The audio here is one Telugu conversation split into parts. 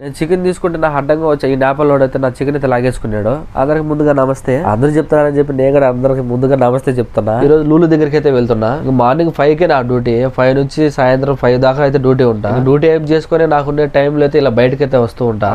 నేను చికెన్ తీసుకుంటే నాకు అడ్డంగా వచ్చా ఈ నేపాల్ వాడు అయితే నా చికెన్ అయితే లాగేసుకున్నాడు. అందరికి ముందుగా నమస్తే. అందరు చెప్తారని చెప్పి నేను కూడా అందరికి ముందుగా నమస్తే చెప్తున్నా. ఈ రోజు లూలు దగ్గరికి అయితే వెళ్తున్నా. మార్నింగ్ 5కే నా డ్యూటీ. 5 నుంచి సాయంత్రం 5 దాకా అయితే డ్యూటీ ఉంటా. డ్యూటీ ఏం చేసుకుని నాకుండే టైంలో అయితే ఇలా బయటకి అయితే వస్తూ ఉంటా.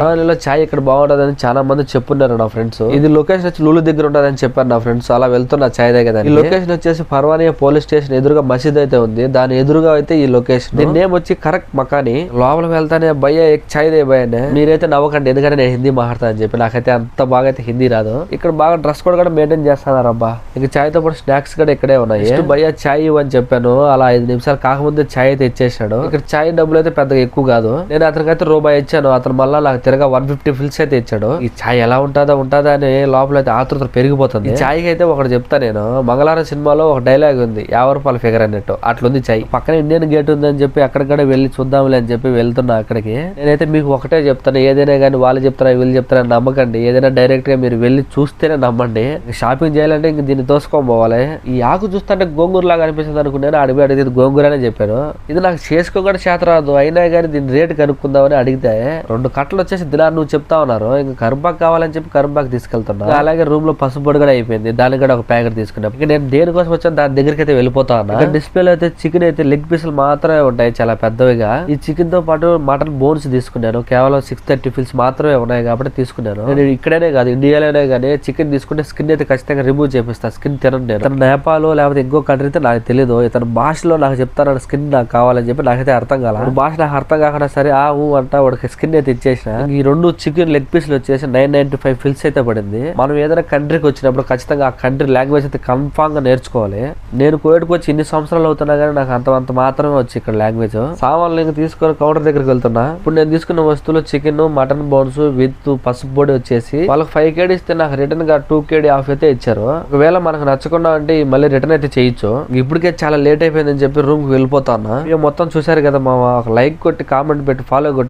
చాయ్ ఇక్కడ బాగుంటదని చాలా మంది చెప్పున్నారు నా ఫ్రెండ్స్. ఇది లొకేషన్ వచ్చి లూలు దగ్గర ఉంటదని చెప్పారు నా ఫ్రెండ్స్. అలా వెళ్తున్నా చాయ్ దగ్గర. ఈ లొకేషన్ వచ్చేసి పర్వానియా పోలీస్ స్టేషన్ ఎదురుగా మసీద్ అయితే ఉంది. దాని ఎదురుగా అయితే ఈ లొకేషన్. దీని నేమ్ వచ్చి కరెక్ట్ మకాని. లోపల వెళ్తానే భయ్య చాయ్ దే భయ్య. మీరైతే నవ్వకండి, ఎందుకంటే నేను హిందీ మాట్లాడతా అని చెప్పి. నాకైతే అంత బాగా అయితే హిందీ రాదు. ఇక్కడ బాగా డ్రెస్ కోడ్ కూడా మెయింటైన్ చేస్తున్నారు అబ్బా. ఇంకా చాయ్ తో పాటు స్నాక్స్ కూడా ఇక్కడే ఉన్నాయి. భయ్య చాయ్ అని చెప్పాను. అలా 5 నిమిషాలు కాకముందే చాయ్ అయితే ఇచ్చేసాడు. ఇక్కడ చాయ్ డబ్బులు అయితే పెద్దగా ఎక్కువ కాదు. నేను అతనికైతే రూపాయి ఇచ్చాను. అతను మళ్ళీ నాకు తిరగా 150 ఫిల్స్ అయితే ఇచ్చాడు. ఈ చాయ్ ఎలా ఉంటుందా అని లోపల అయితే ఆతృత పెరిగిపోతుంది. ఈ చాయ్ అయితే ఒకటి చెప్తా నేను. మంగళవారం సినిమాలో ఒక డైలాగ్ ఉంది, 50 రూపాయల ఫిగర్ అన్నట్టు. అట్లుంది చాయ్. పక్కన ఇండియన్ గేట్ ఉంది అని చెప్పి అక్కడికడే వెళ్ళి చూద్దాంలే అని చెప్పి వెళ్తున్నా అక్కడికి. నేనైతే మీకు ఒకటే చెప్తాను, ఏదైనా కానీ వాళ్ళు చెప్తారా వీళ్ళు చెప్తారా నమ్మకండి. ఏదైనా డైరెక్ట్ గా మీరు వెళ్ళి చూస్తేనే నమ్మండి. షాపింగ్ చేయాలంటే ఇంక దీన్ని తోసుకొని పోవాలి. ఈ ఆకు చూస్తుంటే గోంగూర లాగా అనిపిస్తుంది అనుకున్నాను. అడిగి గోంగూర అని చెప్పాను. ఇది నాకు చేసుకోకుండా చేత రాదు, అయినా కానీ దీని రేటు కనుక్కుందామని అడిగితే 2 కట్టలు వచ్చేసి దినాన్ని నువ్వు చెప్తా ఉన్నారు. ఇంకా కరుంపాకు కావాలని చెప్పి కరుంపాకు తీసుకెళ్తున్నా. అలాగే రూమ్ లో పసుపు పొడి కూడా అయిపోయింది. దానికి కూడా ఒక ప్యాకెట్ తీసుకున్నా. ఇక నేను దేనికోసం వచ్చాను దాని దగ్గరికి అయితే వెళ్ళిపోతా ఉన్నా. డిస్ప్లేలో అయితే చికెన్ అయితే లెగ్ పీసులు మాత్రమే ఉంటాయి, చాలా పెద్దవిగా. ఈ చికెన్ తో పాటు మటన్ బోన్స్ తీసుకున్నాను. కేవలం 630 ఫిల్స్ మాత్రమే ఉన్నాయి కాబట్టి తీసుకున్నాను. నేను ఇక్కడనే కాదు ఇండియాలోనే కానీ చికెన్ తీసుకుంటే స్కిన్ అయితే ఖచ్చితంగా రిమూవ్ చేపిస్తా. స్కిన్ తినను నేను. ఇతను నేపాల్ లేకపోతే ఇంకో కంట్రీ అయితే నాకు తెలియదు. ఇతను భాషలో నాకు చెప్తాను స్కిన్ నాకు కావాలని చెప్పి. నాకైతే అర్థం కాల. భాష నాకు అర్థం కాకుండా సరే అంట వాడికి స్కిన్ అయితే ఇచ్చేసిన. ఈ 2 చికెన్ లెగ్ పీసులు వచ్చేసి 995 ఫిల్స్ అయితే పడింది. మనం ఏదైనా కంట్రీకి వచ్చినప్పుడు ఖచ్చితంగా ఆ కంట్రీ లాంగ్వేజ్ అయితే కన్ఫామ్ గా నేర్చుకోవాలి. నేను కోవిడ్కి వచ్చి ఇన్ని సంవత్సరాలు అవుతున్నా కానీ నాకు అంత మాత్రమే వచ్చి ఇక్కడ లాంగ్వేజ్. సామాన్లు ఇంకా తీసుకొని కౌంటర్ దగ్గరికి వెళ్తున్నా. ఇప్పుడు నేను తీసుకున్న వస్తువులు చికెన్, మటన్ బోన్స్ విత్ పసుపు పొడి వచ్చేసి వాళ్ళకి 5 KD ఇస్తే నాకు రిటర్న్ గా 2 KD ఆఫ్ అయితే ఇచ్చారు. ఒకవేళ మనకు నచ్చకుండా అంటే మళ్ళీ రిటర్న్ అయితే చేయొచ్చు. ఇప్పటికే చాలా లేట్ అయిపోయిందని చెప్పి రూమ్ కి వెళ్ళిపోతా ఉన్నా. మొత్తం చూసారు కదా మా, ఒక లైక్ కొట్టి కామెంట్ పెట్టి ఫాలో కొట్టి